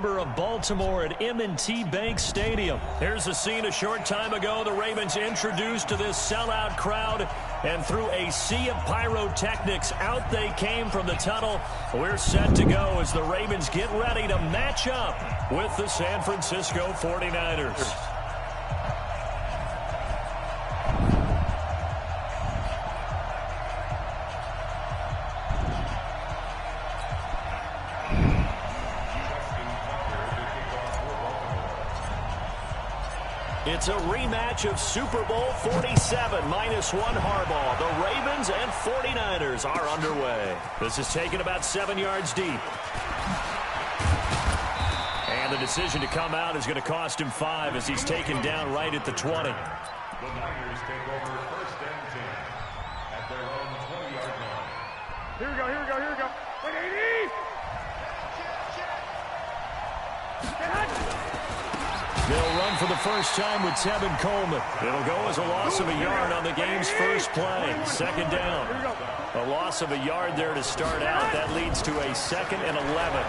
suburb of Baltimore at M&T Bank Stadium. Here's a scene a short time ago. The Ravens introduced to this sellout crowd, and through a sea of pyrotechnics, out they came from the tunnel. We're set to go as the Ravens get ready to match up with the San Francisco 49ers. It's a rematch of Super Bowl 47, -1 Harbaugh. The Ravens and 49ers are underway. This is taken about 7 yards deep. And the decision to come out is going to cost him 5 as he's taken down right at the 20. The Niners take over 1st and 10 at their own 20-yard line. Here we go, here we go, here we go. Wait, 80! They'll run for the first time with Tevin Coleman. It'll go as a loss of a yard on the game's first play. 2nd down. A loss of a yard there to start out. That leads to a 2nd and 11.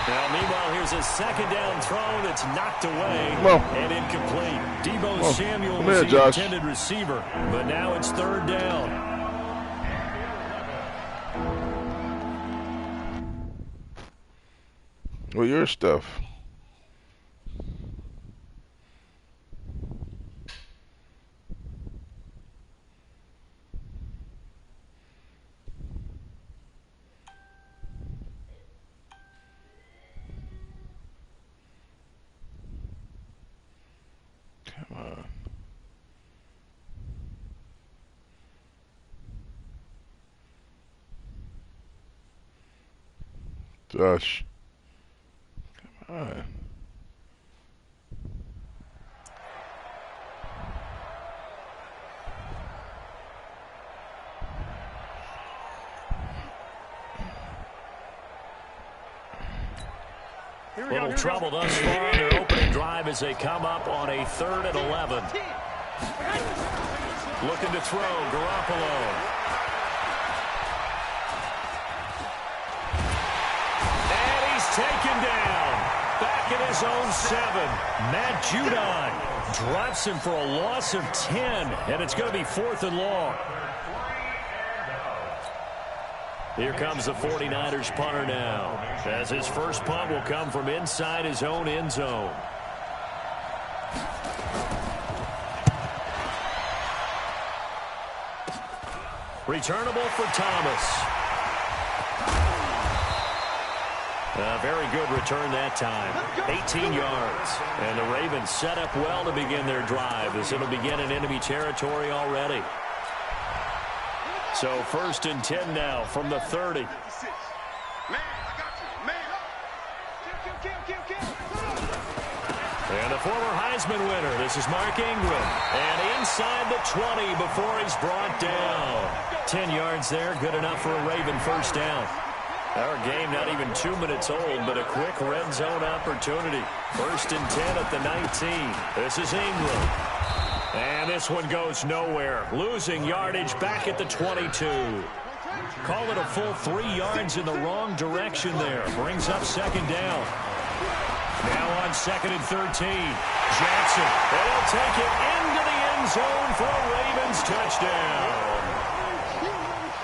Now, meanwhile, here's a 2nd down throw that's knocked away and incomplete. Deebo Samuel was the intended receiver, but now it's 3rd down. Well, your stuff. Come on. Josh. All right. Little trouble thus far on their opening drive as they come up on a 3rd and 11. Looking to throw, Garoppolo. And he's taken down. Back at his own 7. Matt Judon drops him for a loss of 10, and it's going to be 4th and long. Here comes the 49ers punter now, as his first punt will come from inside his own end zone. Returnable for Thomas. A very good return that time. 18 yards. And the Ravens set up well to begin their drive as it'll begin in enemy territory already. So 1st and 10 now from the 30. And the former Heisman winner, this is Mark Ingram. And inside the 20 before he's brought down. 10 yards there, good enough for a Raven first down. Our game not even 2 minutes old, but a quick red zone opportunity. 1st and 10 at the 19. This is Ingram. And this one goes nowhere. Losing yardage back at the 22. Call it a full 3 yards in the wrong direction there. Brings up 2nd down. Now on 2nd and 13. Jackson. They'll take it into the end zone for a Ravens touchdown.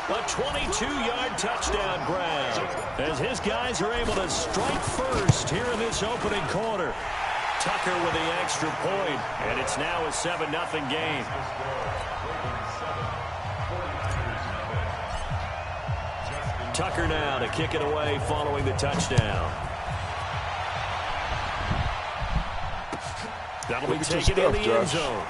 A 22-yard touchdown grab as his guys are able to strike first here in this opening quarter. Tucker with the extra point, and it's now a 7-0 game. Tucker now to kick it away following the touchdown. That'll be taken in the end zone.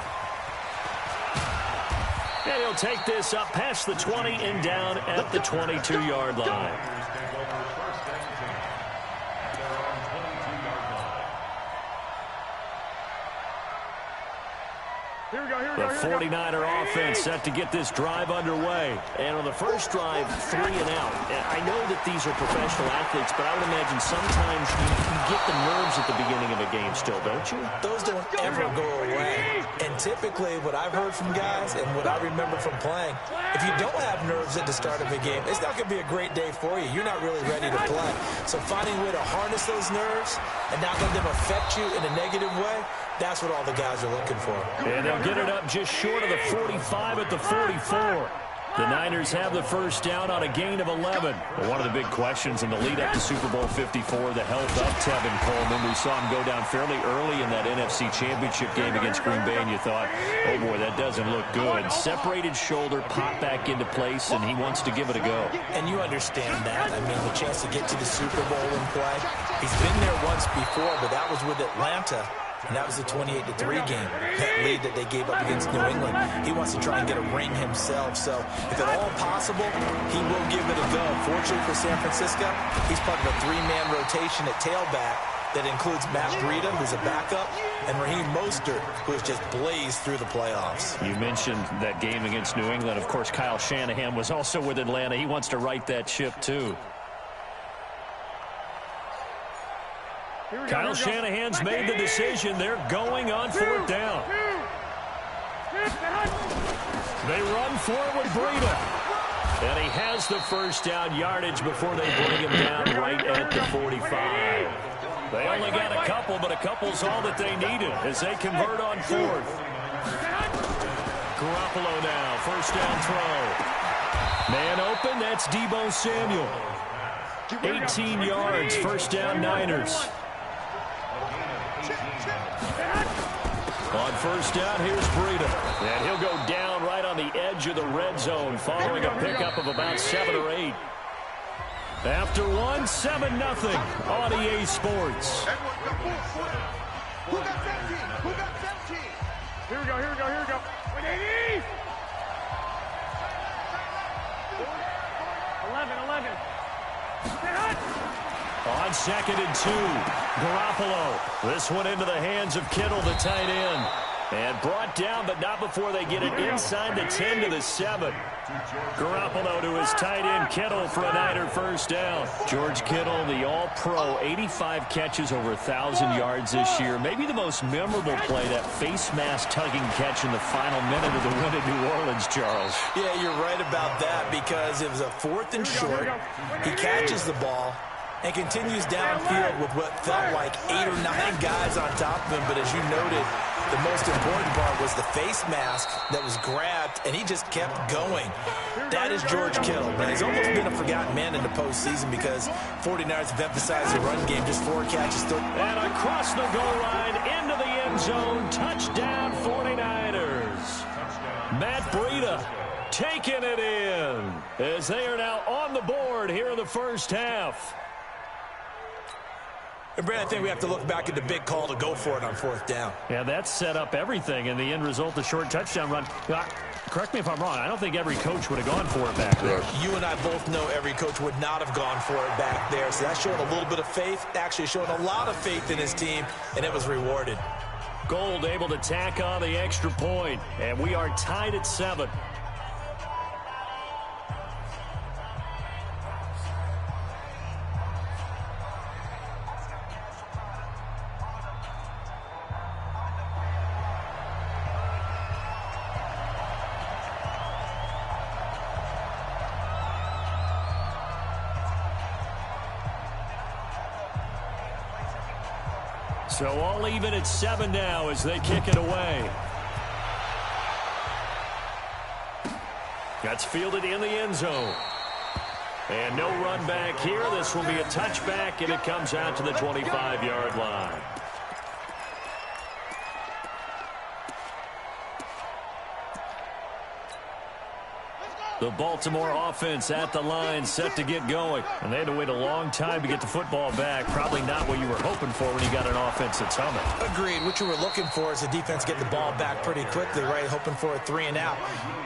And he'll take this up past the 20 and down at the 22-yard line. Here we go, here The 49er offense set to get this drive underway. And on the first drive, 3 and out. I know that these are professional athletes, but I would imagine sometimes you get the nerves at the beginning of a game still, don't you? Those don't ever go away. And typically, what I've heard from guys and what I remember from playing, if you don't have nerves at the start of a game, it's not going to be a great day for you. You're not really ready to play. So finding a way to harness those nerves and not let them affect you in a negative way, that's what all the guys are looking for. And they'll get it up just short of the 45 at the 44. The Niners have the first down on a gain of 11. Well, one of the big questions in the lead-up to Super Bowl 54, the health of Tevin Coleman. We saw him go down fairly early in that NFC Championship game against Green Bay, and you thought, oh, boy, that doesn't look good. Separated shoulder, popped back into place, and he wants to give it a go. And you understand that. I mean, the chance to get to the Super Bowl and play. He's been there once before, but that was with Atlanta. And that was the 28-3 game, that lead that they gave up against New England. He wants to try and get a ring himself. So if at all possible, he will give it a go. Fortunately for San Francisco, he's part of a 3-man rotation at tailback that includes Matt Breida, who's a backup, and Raheem Mostert, who has just blazed through the playoffs. You mentioned that game against New England. Of course, Kyle Shanahan was also with Atlanta. He wants to right that ship, too. Kyle Shanahan's made the decision. They're going on 4th down. They run forward with Breida. And he has the first down yardage before they bring him down right at the 45. They only got a couple, but a couple's all that they needed as they convert on 4th. Garoppolo now, first down throw. Man open, that's Deebo Samuel. 18 yards, first down Niners. On first down, here's Breida. And he'll go down right on the edge of the red zone following a pickup of about 7 or 8. After 1, 7-0 on EA Sports. Here we go, here we go, here we go. 11. On 2nd and 2, Garoppolo. This one into the hands of Kittle, the tight end. And brought down, but not before they get it inside the 10 to the 7. Garoppolo to his tight end, Kittle, for a Niner first down. George Kittle, the all-pro, 85 catches, over 1,000 yards this year. Maybe the most memorable play, that face mask tugging catch in the final minute of the win at New Orleans, Charles. Yeah, you're right about that because it was a 4th and short. He catches the ball and continues downfield with what felt like 8 or 9 guys on top of him. But as you noted, the most important part was the face mask that was grabbed, and he just kept going. That is George Kittle. Now, he's almost been a forgotten man in the postseason because 49ers have emphasized the run game, just 4 catches. And across the goal line, into the end zone, touchdown 49ers. Matt Breida taking it in as they are now on the board here in the first half. And Brad, I think we have to look back at the big call to go for it on 4th down. Yeah, that set up everything in the end result, the short touchdown run. Correct me if I'm wrong. I don't think every coach would have gone for it back there. You and I both know every coach would not have gone for it back there. So that showed a little bit of faith, actually showed a lot of faith in his team, and it was rewarded. Gold able to tack on the extra point, and we are tied at 7. So all even at 7 now as they kick it away. That's fielded in the end zone. And no run back here. This will be a touchback, and it comes out to the 25-yard line. The Baltimore offense at the line, set to get going. And they had to wait a long time to get the football back. Probably not what you were hoping for when you got an offense that's humming. Agreed. What you were looking for is the defense get the ball back pretty quickly, right? Hoping for a 3 and out.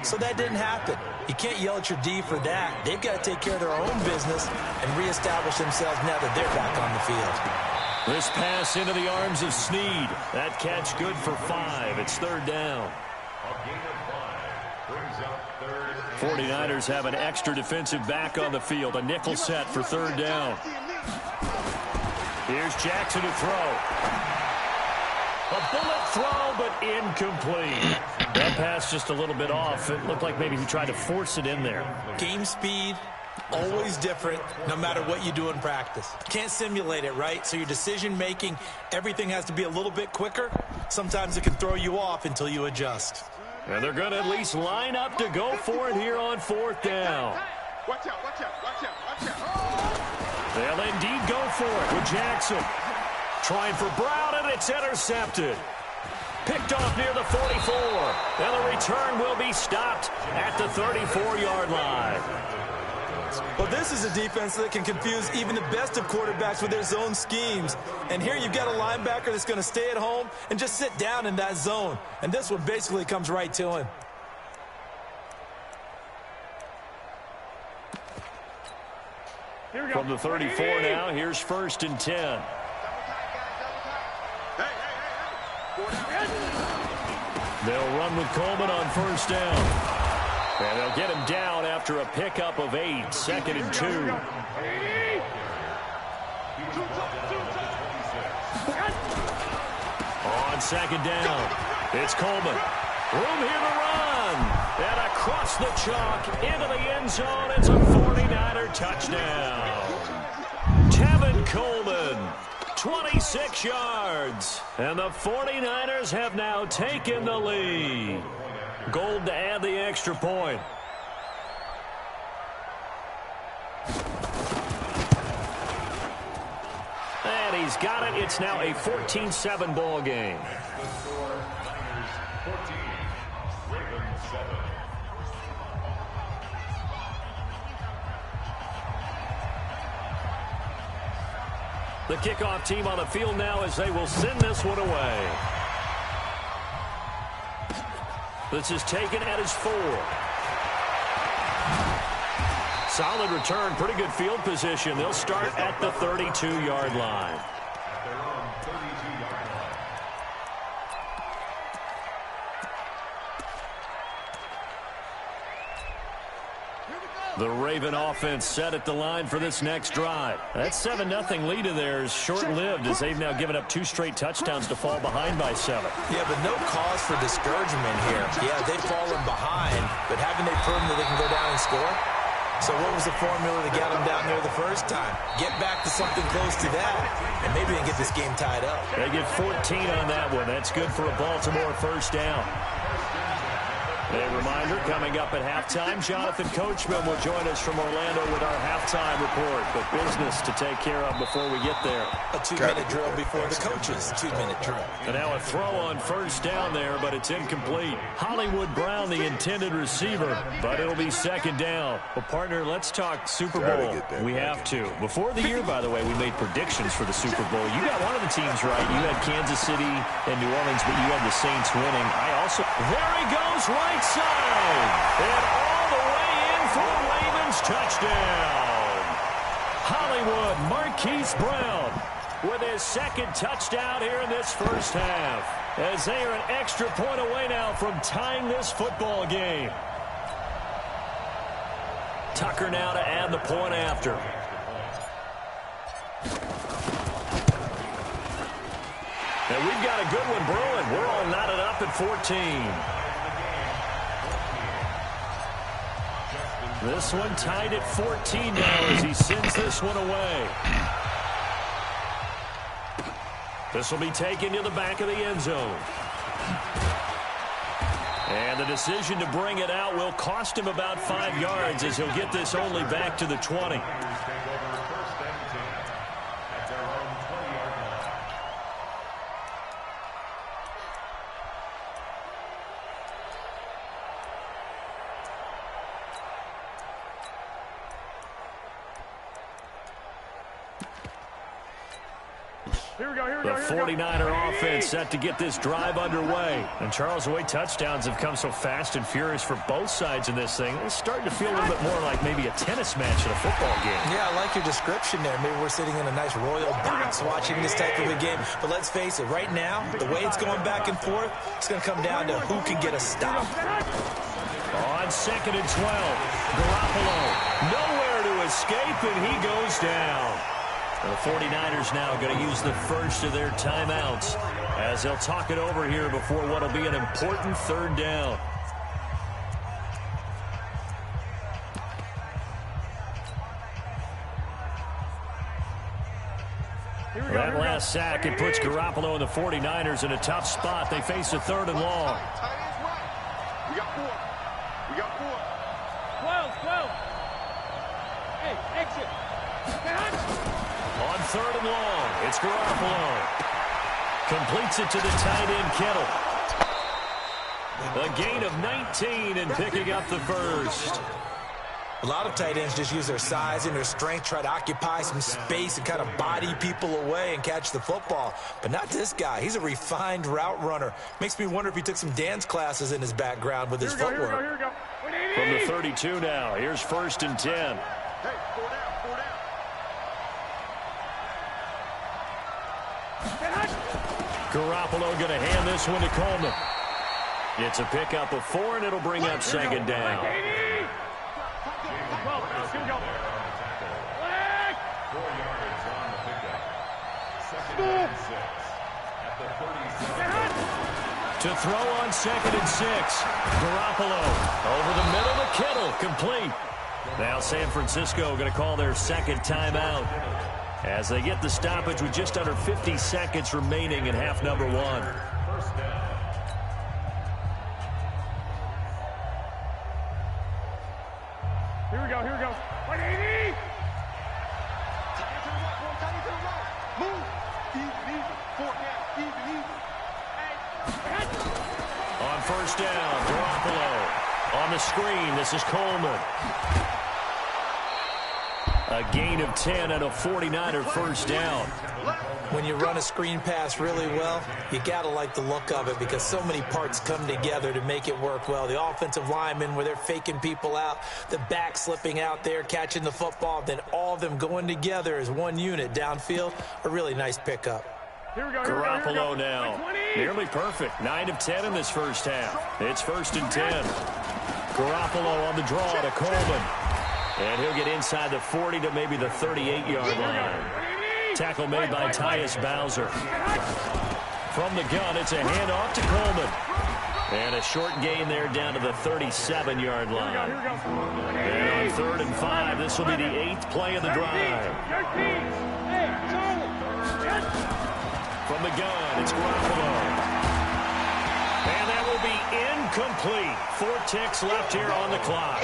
So that didn't happen. You can't yell at your D for that. They've got to take care of their own business and reestablish themselves now that they're back on the field. This pass into the arms of Snead. That catch good for 5. It's 3rd down. A gain of 5 brings up third. 49ers have an extra defensive back on the field. A nickel set for third down. Here's Jackson to throw. A bullet throw, but incomplete. That pass just a little bit off. It looked like maybe he tried to force it in there. Game speed, always different, no matter what you do in practice. Can't simulate it, right? So your decision-making, everything has to be a little bit quicker. Sometimes it can throw you off until you adjust. And they're going to at least line up to go for it here on fourth down. Watch out, watch out, watch out, watch out. They'll indeed go for it with Jackson. Trying for Brown, and it's intercepted. Picked off near the 44. And the return will be stopped at the 34-yard line. Well, this is a defense that can confuse even the best of quarterbacks with their zone schemes. And here you've got a linebacker that's going to stay at home and just sit down in that zone. And this one basically comes right to him. Here we go. From the 34 now, here's first and 10. They'll run with Coleman on first down. And they'll get him down after a pickup of 8, 2nd and 2. On second down, it's Coleman. Room here to run. And across the chalk into the end zone. It's a 49er touchdown. Tevin Coleman, 26 yards. And the 49ers have now taken the lead. Gold to add the extra point. And he's got it. It's now a 14-7 ball game. The score, Niners 14, Ravens 7. The kickoff team on the field now as they will send this one away. This is taken at his 4. Solid return, pretty good field position. They'll start at the 32-yard line. At their own 32-yard line. The Raven offense set at the line for this next drive. That 7-0 lead of theirs short-lived as they've now given up 2 straight touchdowns to fall behind by 7. Yeah, but no cause for discouragement here. Yeah, they've fallen behind, but haven't they proven that they can go down and score? So what was the formula that got them down there the first time? Get back to something close to that, and maybe they can get this game tied up. They get 14 on that one. That's good for a Baltimore first down. A reminder, coming up at halftime, Jonathan Coachman will join us from Orlando with our halftime report. But business to take care of before we get there. A 2-minute drill before the coaches' 2-minute drill. And now a throw on first down there, but it's incomplete. Hollywood Brown, the intended receiver, but it'll be second down. Well, partner, let's talk Super Bowl. We have to. Before the year, by the way, we made predictions for the Super Bowl. You got one of the teams right. You had Kansas City and New Orleans, but you had the Saints winning. There he goes, right side. And all the way in for a Ravens touchdown. Hollywood Marquise Brown with his second touchdown here in this first half. As they are an extra point away now from tying this football game. Tucker now to add the point after. And we've got a good one brewing. We're all knotted up at 14. This one tied at 14 now as he sends this one away. This will be taken to the back of the end zone. And the decision to bring it out will cost him about 5 yards as he'll get this only back to the 20. The 49er offense set to get this drive underway. And Charles, the way touchdowns have come so fast and furious for both sides in this thing, it's starting to feel a little bit more like maybe a tennis match in a football game. Yeah, I like your description there. Maybe we're sitting in a nice royal box watching this type of a game. But let's face it, right now, the way it's going back and forth, it's going to come down to who can get a stop. On 2nd and 12, Garoppolo nowhere to escape, and he goes down. The 49ers now going to use the first of their timeouts as they'll talk it over here before what will be an important 3rd down. That last sack, it puts Garoppolo and the 49ers in a tough spot. They face a 3rd and long. We got 4. We got 4. 12. Hey, exit. On 3rd and long, it's Garoppolo. Completes it to the tight end, Kittle. A gain of 19 and picking up the first. A lot of tight ends just use their size and their strength, try to occupy some space and kind of body people away and catch the football. But not this guy. He's a refined route runner. Makes me wonder if he took some dance classes in his background with his footwork. Here we go. From the 32 now, here's 1st and 10. Hey, 4 down. Garoppolo going to hand this one to Coleman. It's a pickup of 4, and it'll bring up 2nd down. 4 yards on the pickup. 2nd and 6 at the 37. To throw on 2nd and 6. Garoppolo over the middle to Kittle, complete. Now San Francisco going to call their 2nd timeout as they get the stoppage with just under 50 seconds remaining in half number 1. 1st down. Here we go. 180. Move. Easy. 4 down. Easy. On 1st down, Garoppolo. On the screen, this is Coleman. A gain of 10 and a 49er 1st down. When you run a screen pass really well, you got to like the look of it because so many parts come together to make it work well. The offensive linemen, where they're faking people out, the back slipping out there, catching the football, then all of them going together as one unit downfield. A really nice pickup. Garoppolo now. Nearly perfect. 9 of 10 in this 1st half. It's 1st and 10. Garoppolo on the draw to Coleman. And he'll get inside the 40 to maybe the 38-yard line. Tackle made by Tyus Bowser. From the gun, it's a handoff to Coleman. And a short gain there down to the 37-yard line. And on 3rd and 5, this will be the 8th play of the drive. From the gun, it's Garoppolo. And that will be incomplete. 4 ticks left here on the clock.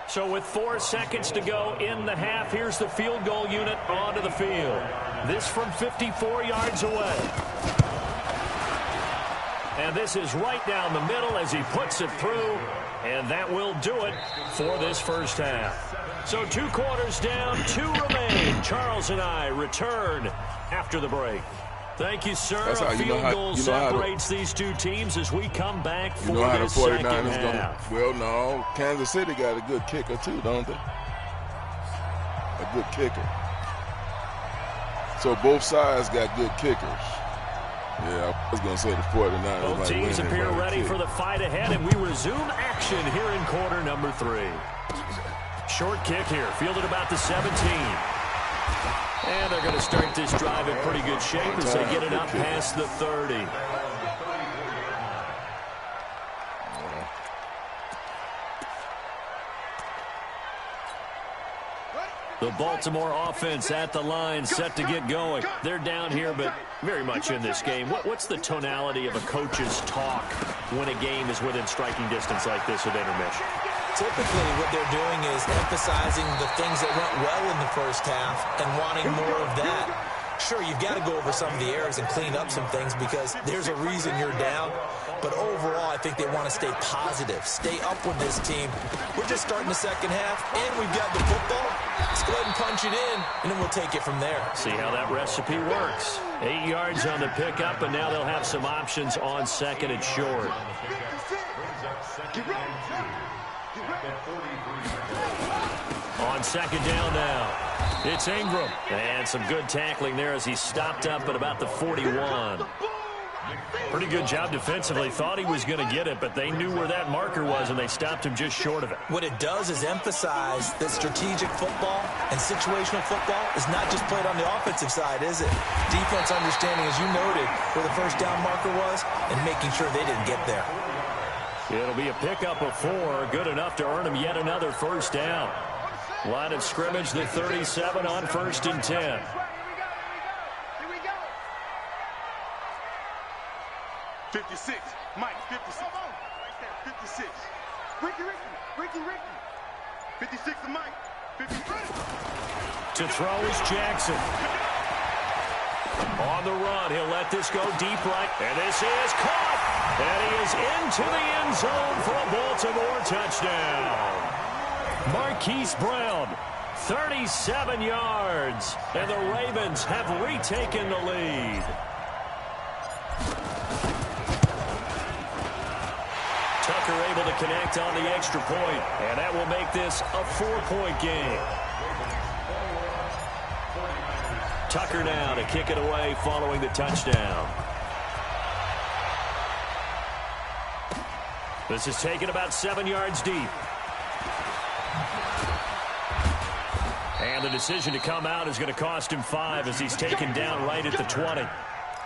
So with 4 seconds to go in the half, here's the field goal unit onto the field. This from 54 yards away. And this is right down the middle as he puts it through. And that will do it for this 1st half. So 2 quarters down, 2 remain. Charles and I return after the break. Thank you, sir. A field goal separates these 2 teams as we come back for this 2nd half. Well, no. Kansas City got a good kicker, too, don't they? A good kicker. So both sides got good kickers. Yeah, I was going to say the 49ers. Both teams appear ready for the fight ahead, and we resume action here in quarter number 3. Short kick here, fielded about the 17. And they're going to start this drive in pretty good shape as they get it up past the 30. The Baltimore offense at the line, set to get going. They're down here, but very much in this game. What's the tonality of a coach's talk when a game is within striking distance like this with intermission? Typically, what they're doing is emphasizing the things that went well in the 1st half and wanting more of that. Sure, you've got to go over some of the errors and clean up some things because there's a reason you're down. But overall, I think they want to stay positive, stay up with this team. We're just starting the second half, and we've got the football. Let's go ahead and punch it in, and then we'll take it from there. See how that recipe works. 8 yards on the pickup, and now they'll have some options on second and short. On second down now. It's Ingram. And some good tackling there as he stopped up at about the 41. Pretty good job defensively. Thought he was going to get it, but they knew where that marker was, and they stopped him just short of it. What it does is emphasize that strategic football and situational football is not just played on the offensive side, is it? Defense understanding, as you noted, where the first down marker was and making sure they didn't get there. It'll be a pickup of 4, good enough to earn him yet another first down. Line of scrimmage, the 37 on 1st and 10. Here we go. 56. Mike, 56. Right there, 56. Ricky. 56 to Mike. 53. To throw is Jackson. On the run, he'll let this go deep right. And this is caught. And he is into the end zone for a Baltimore touchdown. Marquise Brown, 37 yards. And the Ravens have retaken the lead. Tucker able to connect on the extra point, and that will make this a 4-point game. Tucker now to kick it away following the touchdown. This is taken about 7 yards deep. And the decision to come out is going to cost him 5 as he's taken down right at the 20. The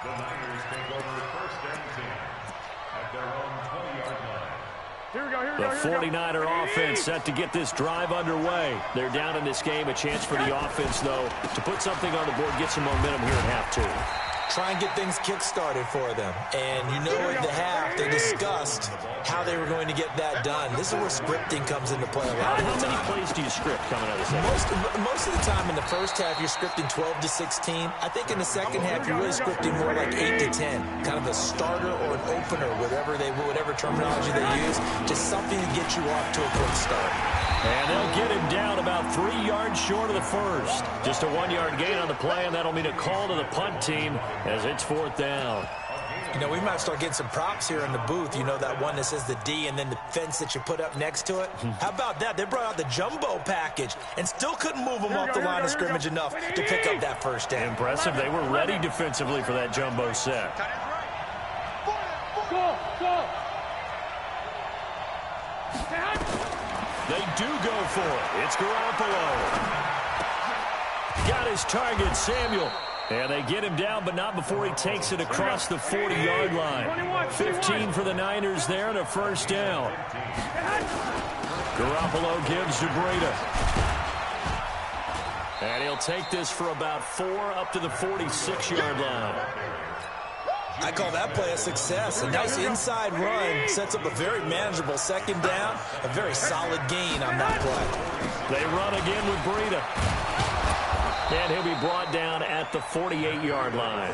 Niners take over 1st and 10 at their own 20-yard line. Here we go. The 49er offense set to get this drive underway. They're down in this game. A chance for the offense, though, to put something on the board, get some momentum here at half 2. Try and get things kick-started for them. And you know at the half, they discussed how they were going to get that done. This is where scripting comes into play a lot of the time. How many plays do you script coming out of the second? Most of the time in the first half, you're scripting 12 to 16. I think in the second half, you're really scripting more like 8 to 10. Kind of a starter or an opener, whatever terminology they use. Just something to get you off to a quick start. And they'll get him down about 3 yards short of the first. Just a 1-yard gain on the play, and that'll mean a call to the punt team as it's 4th down. You know, we might start getting some props here in the booth. You know, that one that says the D and then the fence that you put up next to it. How about that? They brought out the jumbo package and still couldn't move them off the line of scrimmage enough to pick up that first down. Impressive. They were ready defensively for that jumbo set. Go. They do go for it. It's Garoppolo. Got his target, Samuel. And they get him down, but not before he takes it across the 40-yard line. 15 for the Niners there and a first down. Garoppolo gives to Breida. And he'll take this for about 4 up to the 46-yard line. I call that play a success. A nice inside run sets up a very manageable second down. A very solid gain on that play. They run again with Breida. And he'll be brought down at the 48-yard line.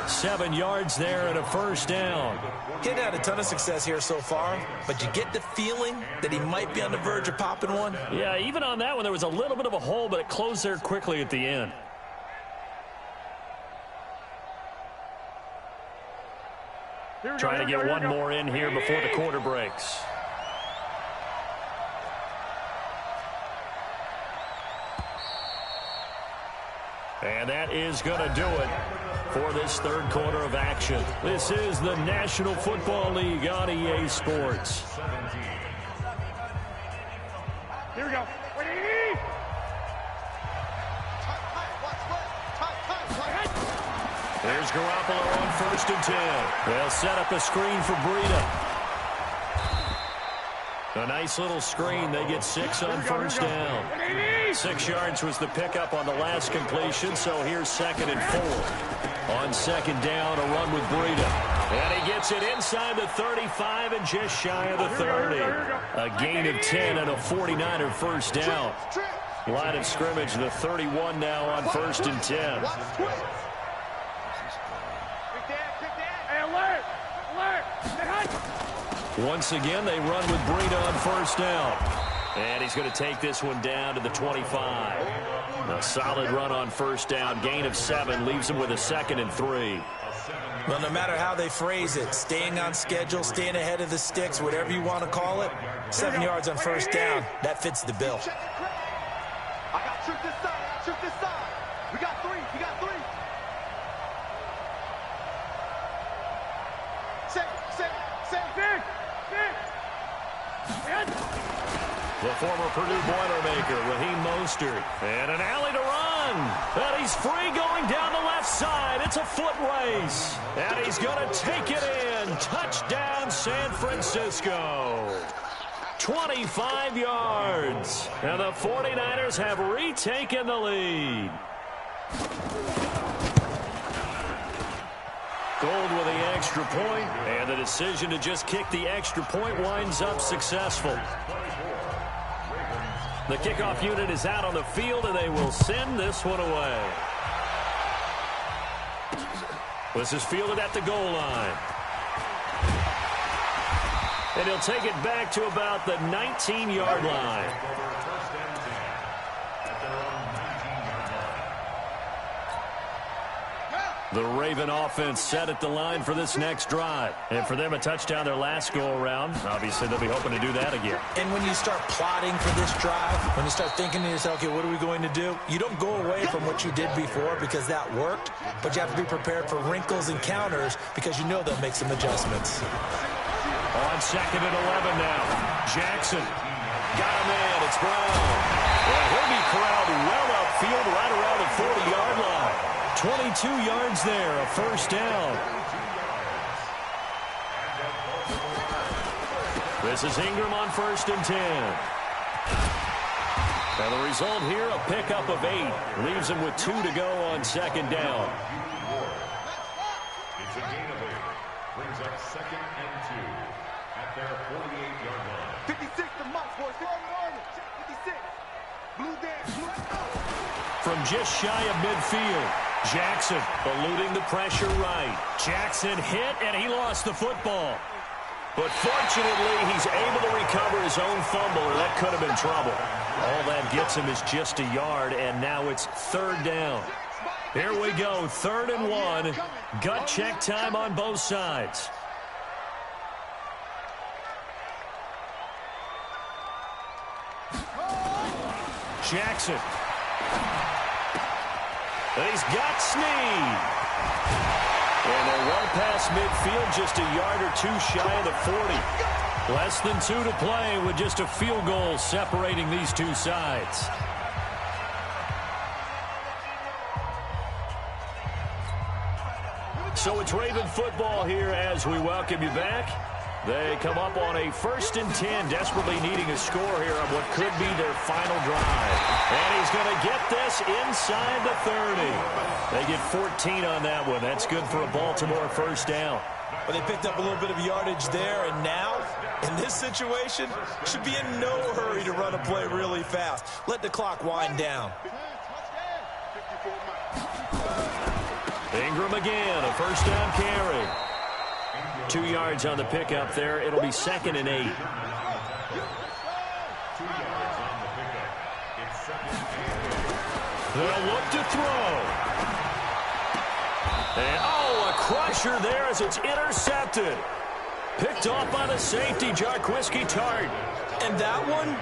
7 yards there and a first down. He hadn't had a ton of success here so far, but you get the feeling that he might be on the verge of popping one. Yeah, even on that one, there was a little bit of a hole, but it closed there quickly at the end. Trying to get one more in here before the quarter breaks. And that is going to do it for this third quarter of action. This is the National Football League on EA Sports. Here we go. Here's Garoppolo on 1st and 10. They'll set up a screen for Breida. A nice little screen. They get 6 on first down. 6 yards was the pickup on the last completion, so here's 2nd and 4. On 2nd down, a run with Breida. And he gets it inside the 35 and just shy of the 30. A gain of 10 and a 49er first down. Line of scrimmage, the 31 now on 1st and 10. Once again, they run with Breida on first down. And he's going to take this one down to the 25. A solid run on first down. Gain of 7 leaves him with a 2nd and 3. Well, no matter how they phrase it, staying on schedule, staying ahead of the sticks, whatever you want to call it, 7 yards on first down, that fits the bill. I got trick this side. Trick this side. We got 3. We got 3. Safe. The former Purdue Boilermaker, Raheem Mostert. And an alley to run. And he's free going down the left side. It's a foot race. And he's going to take it in. Touchdown, San Francisco. 25 yards. And the 49ers have retaken the lead. Gold with the extra point, and the decision to just kick the extra point winds up successful. The kickoff unit is out on the field, and they will send this one away. This is fielded at the goal line. And he'll take it back to about the 19-yard line. The Raven offense set at the line for this next drive. And for them, a touchdown their last go-around. Obviously, they'll be hoping to do that again. And when you start plotting for this drive, when you start thinking to yourself, okay, what are we going to do? You don't go away from what you did before because that worked, but you have to be prepared for wrinkles and counters because you know they'll make some adjustments. On 2nd and 11 now. Jackson got a man. It's Brown. And he'll be corralled well upfield right around the 40-yard line. 22 yards there, a first down. This is Ingram on 1st and 10. And the result here, a pickup of 8. Leaves him with 2 to go on 2nd down. It's a gain of 8. Brings up 2nd and 2 at their 48-yard line. 56 to Mox, boys. 56. Blue dance. From just shy of midfield, Jackson eluding the pressure right. Jackson hit, and he lost the football. But fortunately, he's able to recover his own fumble, or that could have been trouble. All that gets him is just a yard, and now it's 3rd down. Here we go, 3rd and 1. Gut check time on both sides. Jackson. He's got Snead. And they're well past midfield, just a yard or 2 shy of the 40. Less than 2 to play with just a field goal separating these two sides. So it's Raven football here as we welcome you back. They come up on a 1st and 10, desperately needing a score here on what could be their final drive. And he's going to get this inside the 30. They get 14 on that one. That's good for a Baltimore first down. But they picked up a little bit of yardage there, and now, in this situation, should be in no hurry to run a play really fast. Let the clock wind down. Ingram again, a first down carry. 2 yards on the pickup there. It'll be 2nd and 8. 2 yards on the pickup. It's 2nd and 8. They'll look to throw. And, a crusher there as it's intercepted. Picked off by the safety, Jarquiski Tart. And that one,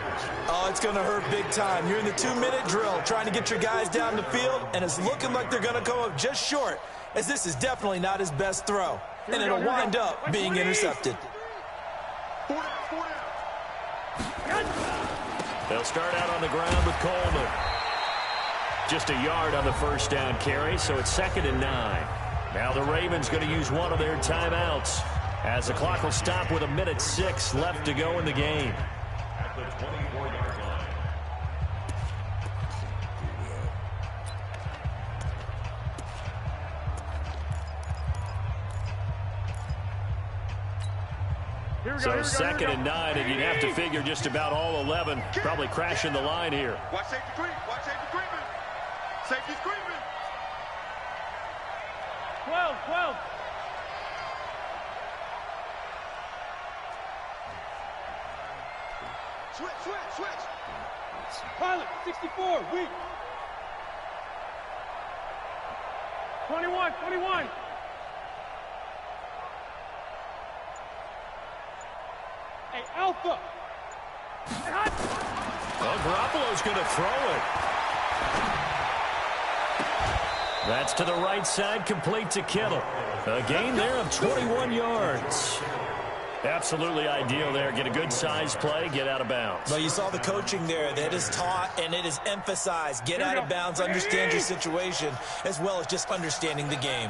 it's going to hurt big time. You're in the 2-minute drill trying to get your guys down the field, and it's looking like they're going to come up just short, as this is definitely not his best throw. And it'll wind up being intercepted. They'll start out on the ground with Coleman. Just a yard on the first down carry, so it's 2nd and 9. Now the Ravens going to use one of their timeouts as the clock will stop with 1:06 left to go in the game. At the 24-yard line. So 2nd and 9, and you'd have to figure just about all 11 probably crashing the line here. Watch safety creep. Watch safety creeping. Safety's creeping. 12. Switch. Pilot, 64, weak. 21. Hey, Alpha. Well, Garoppolo's going to throw it. That's to the right side, complete to Kittle. A gain there of 21 yards. Absolutely ideal there. Get a good size play, get out of bounds. Well, you saw the coaching there. That is taught and it is emphasized. Get out of bounds, understand your situation, as well as just understanding the game.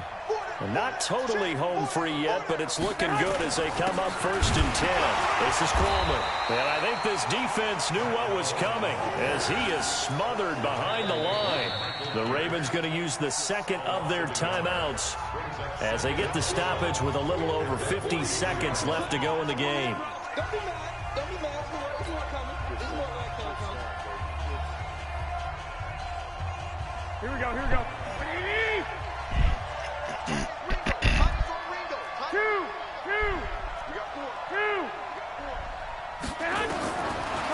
Not totally home free yet, but it's looking good as they come up 1st and 10. This is Coleman. And I think this defense knew what was coming as he is smothered behind the line. The Ravens going to use the second of their timeouts as they get the stoppage with a little over 50 seconds left to go in the game. Don't be mad. It's more coming. It's more like coming. Here we go.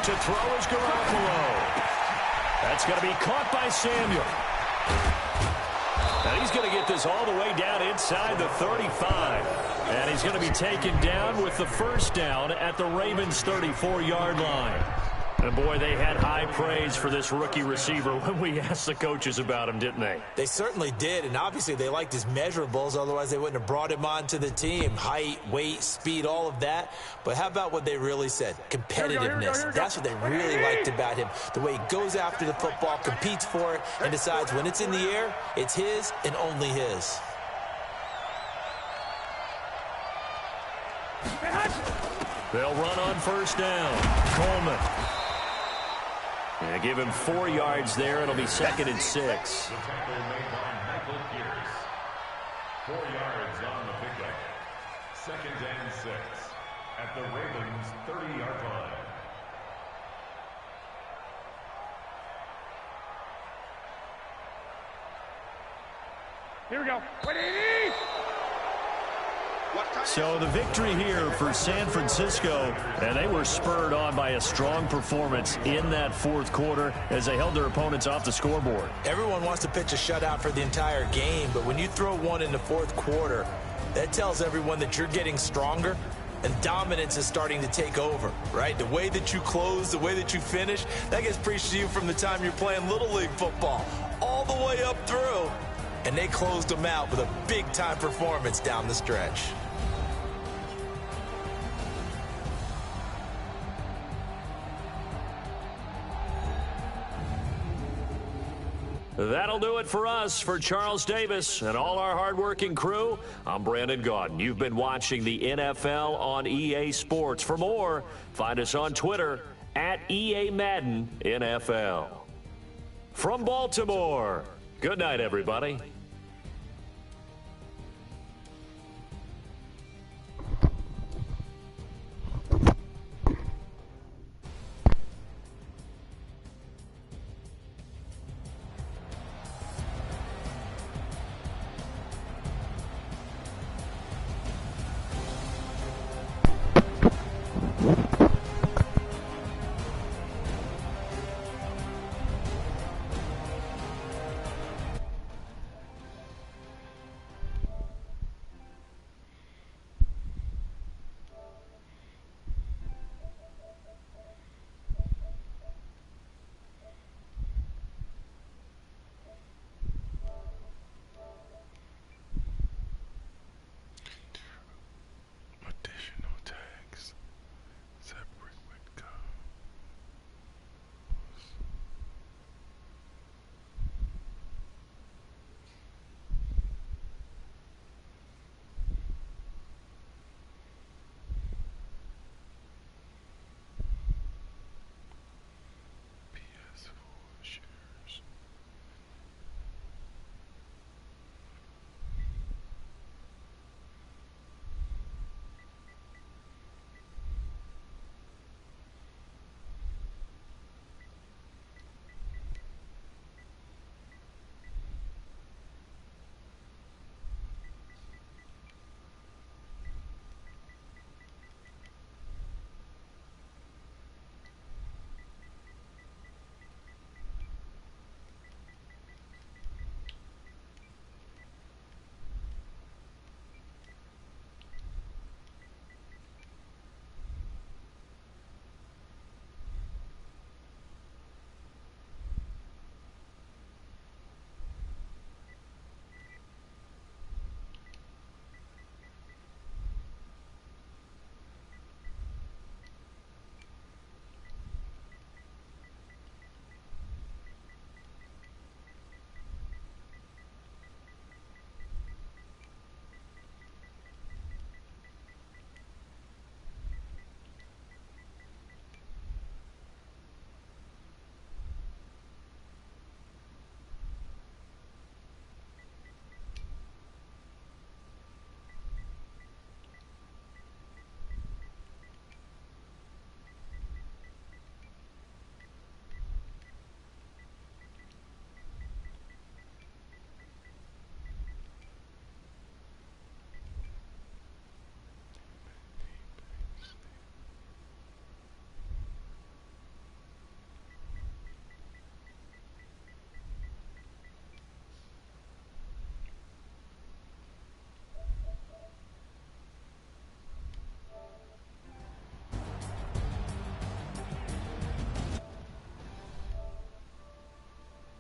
To throw is Garoppolo. That's going to be caught by Samuel. And he's going to get this all the way down inside the 35. And he's going to be taken down with the first down at the Ravens' 34-yard line. And, boy, they had high praise for this rookie receiver when we asked the coaches about him, didn't they? They certainly did, and obviously they liked his measurables. Otherwise, they wouldn't have brought him onto the team. Height, weight, speed, all of that. But how about what they really said? Competitiveness. That's what they really liked about him. The way he goes after the football, competes for it, and decides when it's in the air, it's his and only his. They'll run on first down. Coleman. Yeah, give him 4 yards there. It'll be 2nd and 6. The tackle made by Michael Pierce. 4 yards on the pickup. 2nd and 6 at the Ravens' 30-yard line. Here we go. So the victory here for San Francisco, and they were spurred on by a strong performance in that 4th quarter as they held their opponents off the scoreboard. Everyone wants to pitch a shutout for the entire game, but when you throw one in the 4th quarter, that tells everyone that you're getting stronger and dominance is starting to take over, right? The way that you close, the way that you finish, that gets preached to you from the time you're playing Little League football all the way up through. And they closed them out with a big-time performance down the stretch. That'll do it for us. For Charles Davis and all our hardworking crew, I'm Brandon Gaudin. You've been watching the NFL on EA Sports. For more, find us on Twitter at EA Madden NFL. From Baltimore, good night, everybody.